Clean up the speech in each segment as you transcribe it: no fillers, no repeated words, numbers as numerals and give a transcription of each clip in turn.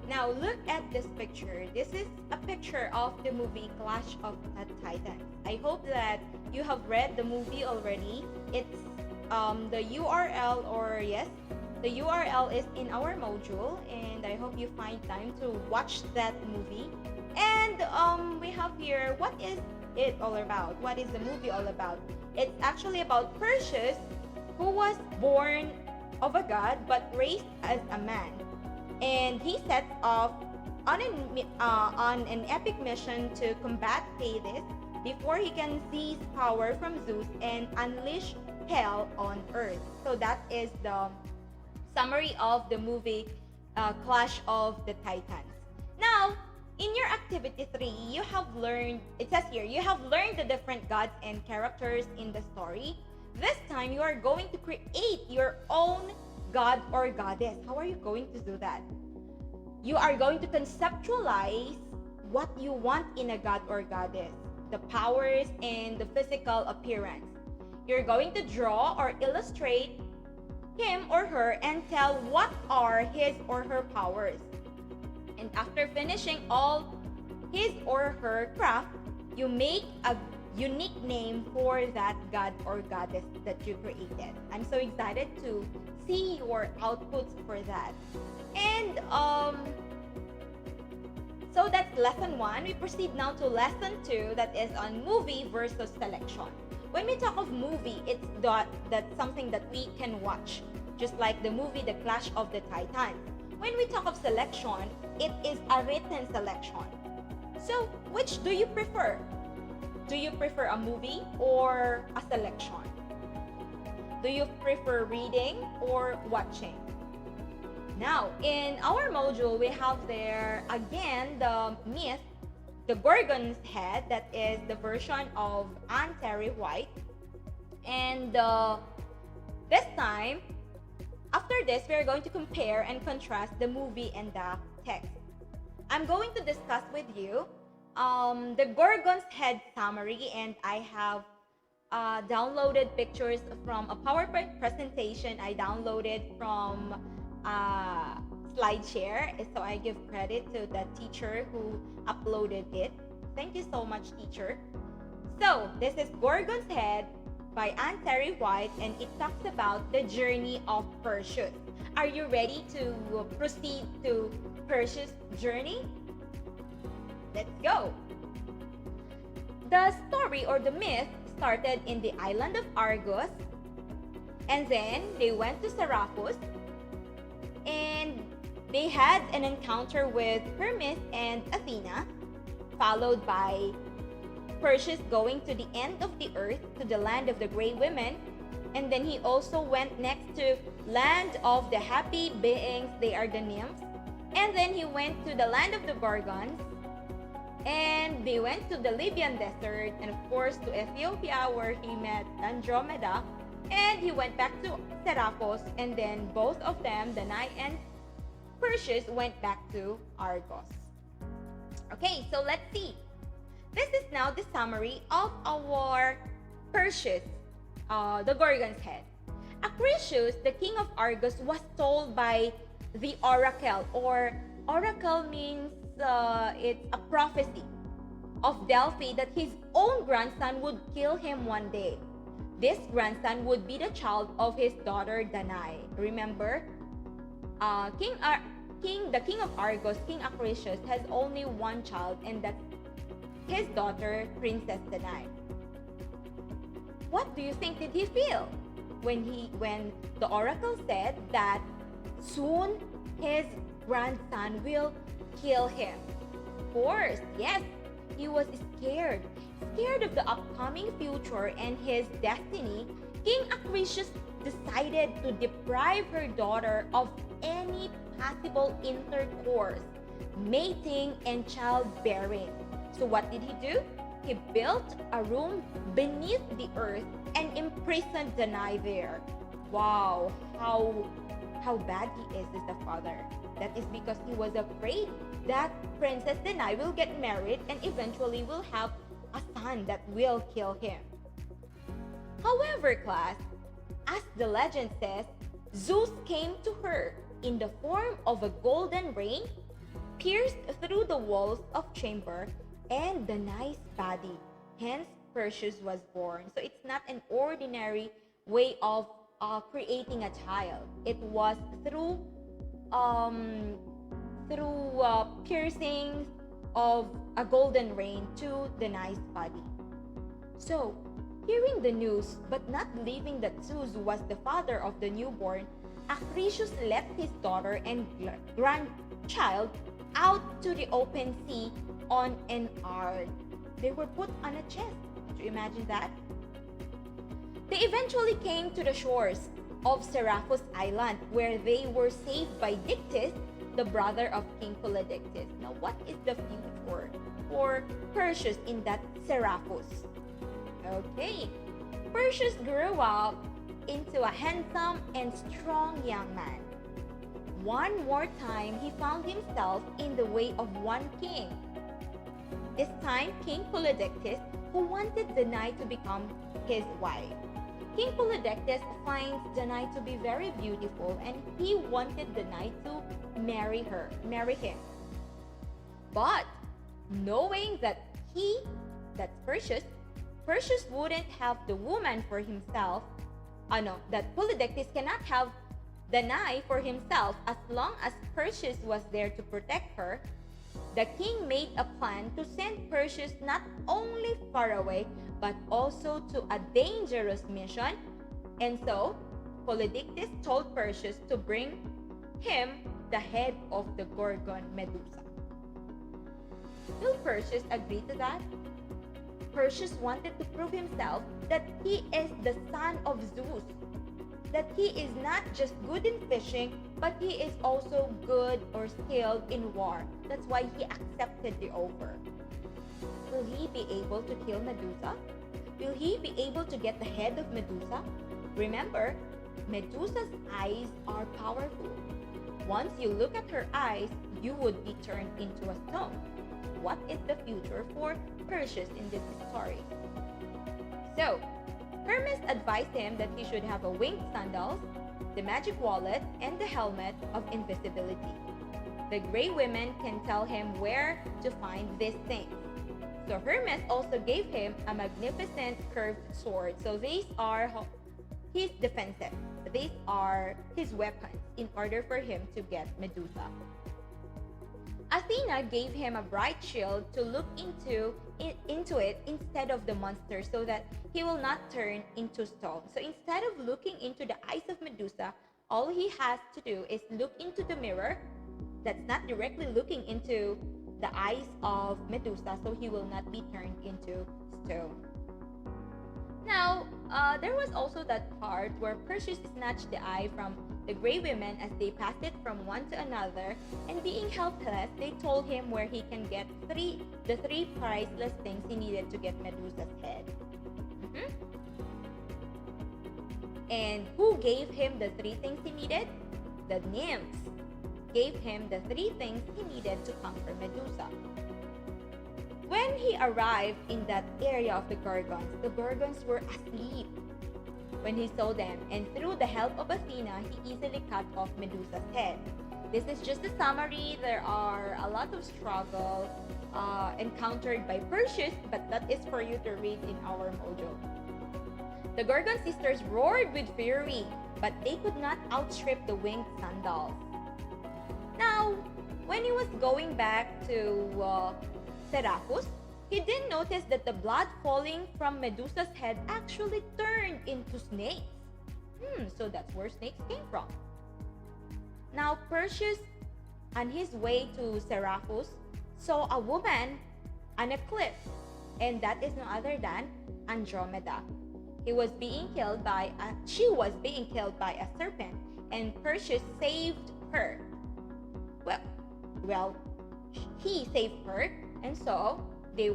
Now look at this picture. This is a picture of the movie Clash of the Titans. I hope that you have read the movie already. It's the URL, or yes, the URL is in our module, and I hope you find time to watch that movie. And we have here, what is it all about? What is the movie all about? It's actually about Perseus, who was born of a god but raised as a man, and he sets off on an epic mission to combat Hades before he can seize power from Zeus and unleash hell on Earth. So that is the summary of the movie Clash of the Titans. Now, in your activity 3, you have learned, it says here, you have learned the different gods and characters in the story. This time, you are going to create your own god or goddess. How are you going to do that? You are going to conceptualize what you want in a god or goddess, the powers and the physical appearance. You're going to draw or illustrate him or her and tell what are his or her powers. And after finishing all his or her craft, you make a unique name for that god or goddess that you created. I'm so excited to see your outputs for that. And so that's lesson 1. We proceed now to lesson 2, that is on movie versus selection. When we talk of movie, it's that's something that we can watch, just like the movie The Clash of the Titans. When we talk of selection, it is a written selection. So, which do you prefer? Do you prefer a movie or a selection? Do you prefer reading or watching? Now, in our module, we have there again the myth, the Gorgon's head, that is the version of Anne Terry White. And this time, after this, we are going to compare and contrast the movie and the text. I'm going to discuss with you the Gorgon's head summary, and I have downloaded pictures from a PowerPoint presentation I downloaded from SlideShare. So I give credit to the teacher who uploaded it. Thank you so much, teacher. So this is Gorgon's Head by Anne Terry White, and it talks about the journey of Perseus. Are you ready to proceed to Perseus' journey? Let's go! The story or the myth started in the island of Argos, and then they went to Seraphos, and they had an encounter with Hermes and Athena, followed by Perseus going to the end of the earth, to the land of the Grey Women, and then he also went next to land of the happy beings, they are the nymphs, and then he went to the land of the Gorgons, and they went to the Libyan desert, and of course to Ethiopia, where he met Andromeda, and he went back to Seraphos, and then both of them, Danae and Perseus, went back to Argos. Okay, so let's see. This is now the summary of our Perseus, the Gorgon's head. Acrisius, the king of Argos, was told by the oracle, or oracle means it's a prophecy of Delphi, that his own grandson would kill him one day. This grandson would be the child of his daughter Danae. Remember, the king of Argos, King Acrisius, has only one child, and that's his daughter, Princess Danae. What do you think did he feel when the oracle said that soon his grandson will kill him? Of course, yes, he was scared of the upcoming future and his destiny. King Acrisius decided to deprive her daughter of any possible intercourse, mating, and childbearing. So what did he do? He built a room beneath the earth and imprisoned Danae there. Wow, how bad he is as a father. That is because he was afraid that Princess Danae will get married and eventually will have a son that will kill him. However, class, as the legend says, Zeus came to her in the form of a golden rain pierced through the walls of chamber and Danae's body. Hence, Perseus was born. So it's not an ordinary way of creating a child. It was um, through piercings of a golden rain to Danae's body. So, hearing the news, but not believing that Zeus was the father of the newborn, Acrisius left his daughter and grandchild out to the open sea on an ark. They were put on a chest. Could you imagine that? They eventually came to the shores of Seraphos Island, where they were saved by Dictys, the brother of King Polydectes. Now, what is the future for Perseus in that Seraphos? Okay, Perseus grew up into a handsome and strong young man. One more time, he found himself in the way of one king. This time, King Polydectes, who wanted Danae to become his wife. King Polydectes finds Danae to be very beautiful, and he wanted Danae to marry him. But knowing that that's Perseus wouldn't have the woman for himself. That Polydectes cannot have Danae for himself as long as Perseus was there to protect her. The king made a plan to send Perseus not only far away, but also to a dangerous mission. And so, Polydectes told Perseus to bring him the head of the Gorgon Medusa. Will Perseus agree to that? Perseus wanted to prove himself that he is the son of Zeus, that he is not just good in fishing, but he is also good or skilled in war. That's why he accepted the offer. Will he be able to kill Medusa? Will he be able to get the head of Medusa? Remember, Medusa's eyes are powerful. Once you look at her eyes, you would be turned into a stone. What is the future for Perseus in this story? So, Hermes advised him that he should have a winged sandals, the magic wallet, and the helmet of invisibility. The Grey Women can tell him where to find these things. So Hermes also gave him a magnificent curved sword. So these are his defenses. These are his weapons in order for him to get Medusa. Athena gave him a bright shield to look into it instead of the monster, so that he will not turn into stone. So instead of looking into the eyes of Medusa, all he has to do is look into the mirror that's not directly looking into the eyes of Medusa, so he will not be turned into stone. Now, there was also that part where Perseus snatched the eye from the Grey Women as they passed it from one to another, and being helpless, they told him where he can get the three priceless things he needed to get Medusa's head. And who gave him the three things he needed? The nymphs gave him the three things he needed to conquer Medusa. When he arrived in that area of the Gorgons were asleep when he saw them, and through the help of Athena, he easily cut off Medusa's head. This is just a summary. There are a lot of struggle encountered by Perseus, but that is for you to read in our mojo. The Gorgon sisters roared with fury, but they could not outstrip the winged sandals. Now, when he was going back to Seraphos, he didn't notice that the blood falling from Medusa's head actually turned into snakes. So that's where snakes came from. Now, Perseus, on his way to Seraphos, saw a woman on a cliff, and that is no other than Andromeda. She was being killed by a serpent, and Perseus saved her. Well, he saved her, and so they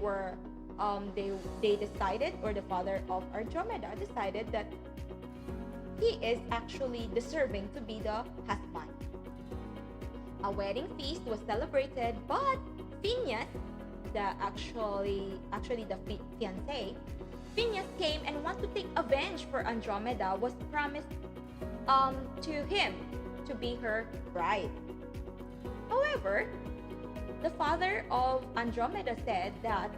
decided, or the father of Andromeda decided, that he is actually deserving to be the husband. A wedding feast was celebrated, but Phineas, actually the fiancé, Phineas came and wanted to take revenge for Andromeda, was promised to him to be her bride. However, the father of Andromeda said that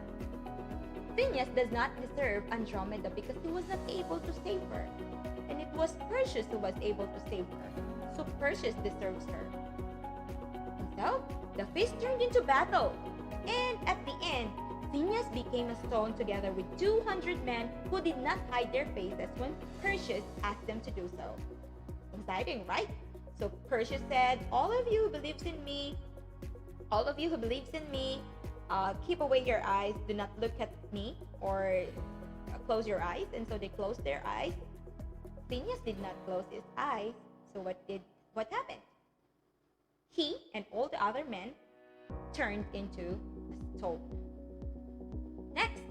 Phineas does not deserve Andromeda because he was not able to save her. And it was Perseus who was able to save her. So Perseus deserves her. And so, the feast turned into battle. And at the end, Phineas became a stone together with 200 men who did not hide their faces when Perseus asked them to do so. Exciting, right? So Perseus said, all of you who believes in me, keep away your eyes, do not look at me, or close your eyes. And so they closed their eyes. Phineas did not close his eyes. So what happened? He and all the other men turned into a stone. Next.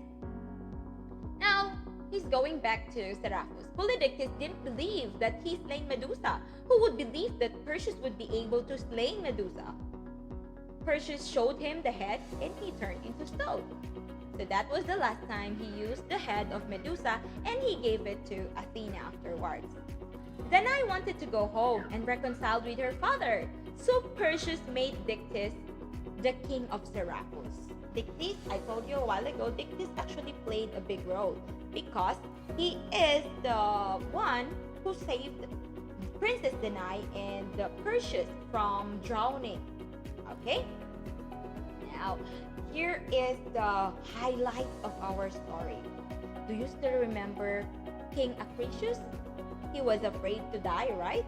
Now, he's going back to Seraphus. Polydectes didn't believe that he slain Medusa. Who would believe that Perseus would be able to slay Medusa? Perseus showed him the head and he turned into stone. So that was the last time he used the head of Medusa, and he gave it to Athena afterwards. Danae wanted to go home and reconcile with her father. So Perseus made Dictys the king of Seraphus. Dictys, I told you a while ago, Dictys actually played a big role because he is the one who saved Princess Danae and Perseus from drowning. Okay? Now, here is the highlight of our story. Do you still remember King Acrisius? He was afraid to die, right?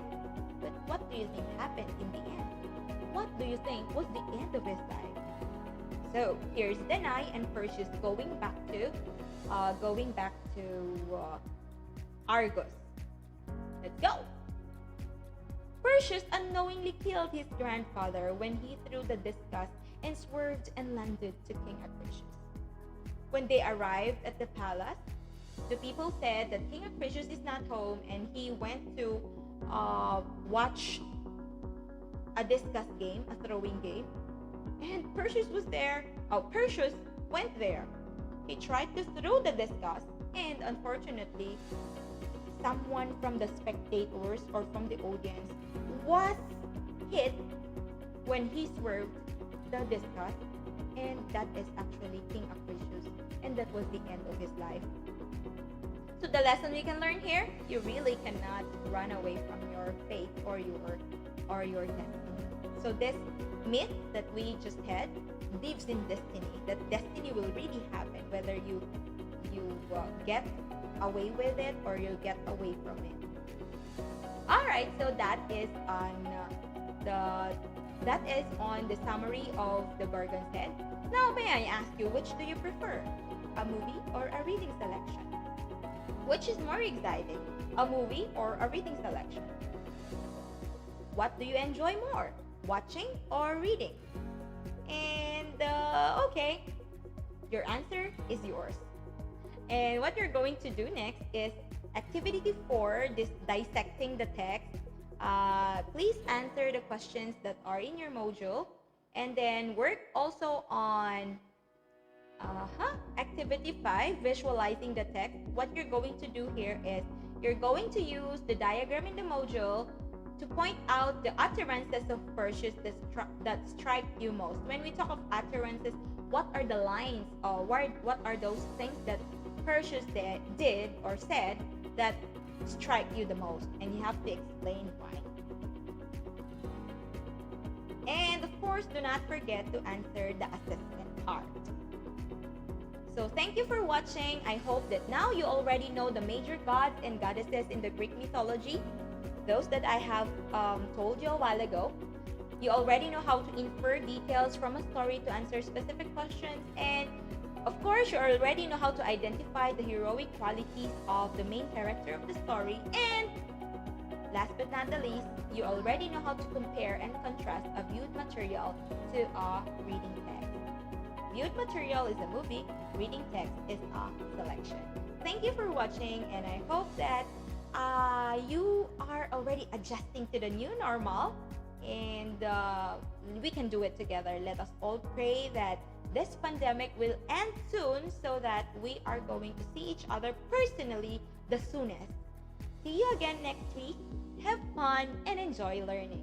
But what do you think happened in the end? What do you think was the end of his life? So here's Danae and Perseus going back to Argos. Let's go. Perseus unknowingly killed his grandfather when he threw the discus and swerved and landed to King Acrisius. When they arrived at the palace, the people said that King Acrisius is not home and he went to watch a discus game, a throwing game. And Perseus was there. Perseus went there. He tried to throw the discus, and unfortunately, someone from the spectators or from the audience was hit when he swerved the discus, and that is actually King Acrisius, and that was the end of his life. So the lesson we can learn here: you really cannot run away from your faith or your destiny. So this myth that we just had lives in destiny. That destiny will really happen whether you get away with it or you get away from it. All right, so that is on the summary of the Gorgon head. Now, may I ask you, which do you prefer, a movie or a reading selection? Which is more exciting, a movie or a reading selection? What do you enjoy more, watching or reading? And okay, your answer is yours. And what you're going to do next is activity 4, this dissecting the text. Please answer the questions that are in your module, and then work also on activity 5, visualizing the text. What you're going to do here is you're going to use the diagram in the module to point out the utterances of Perseus that strike you most. When we talk of utterances, what are the lines or what are those things that Perseus did or said that strike you the most? And you have to explain why. And of course, do not forget to answer the assessment part. So thank you for watching. I hope that now you already know the major gods and goddesses in the Greek mythology, those that I have told you a while ago. You already know how to infer details from a story to answer specific questions, and of course, you already know how to identify the heroic qualities of the main character of the story, and last but not the least, you already know how to compare and contrast a viewed material to a reading text. Viewed material is a movie, reading text is a selection. Thank you for watching, and I hope that you are already adjusting to the new normal, and we can do it together. Let us all pray that this pandemic will end soon so that we are going to see each other personally the soonest. See you again next week. Have fun and enjoy learning.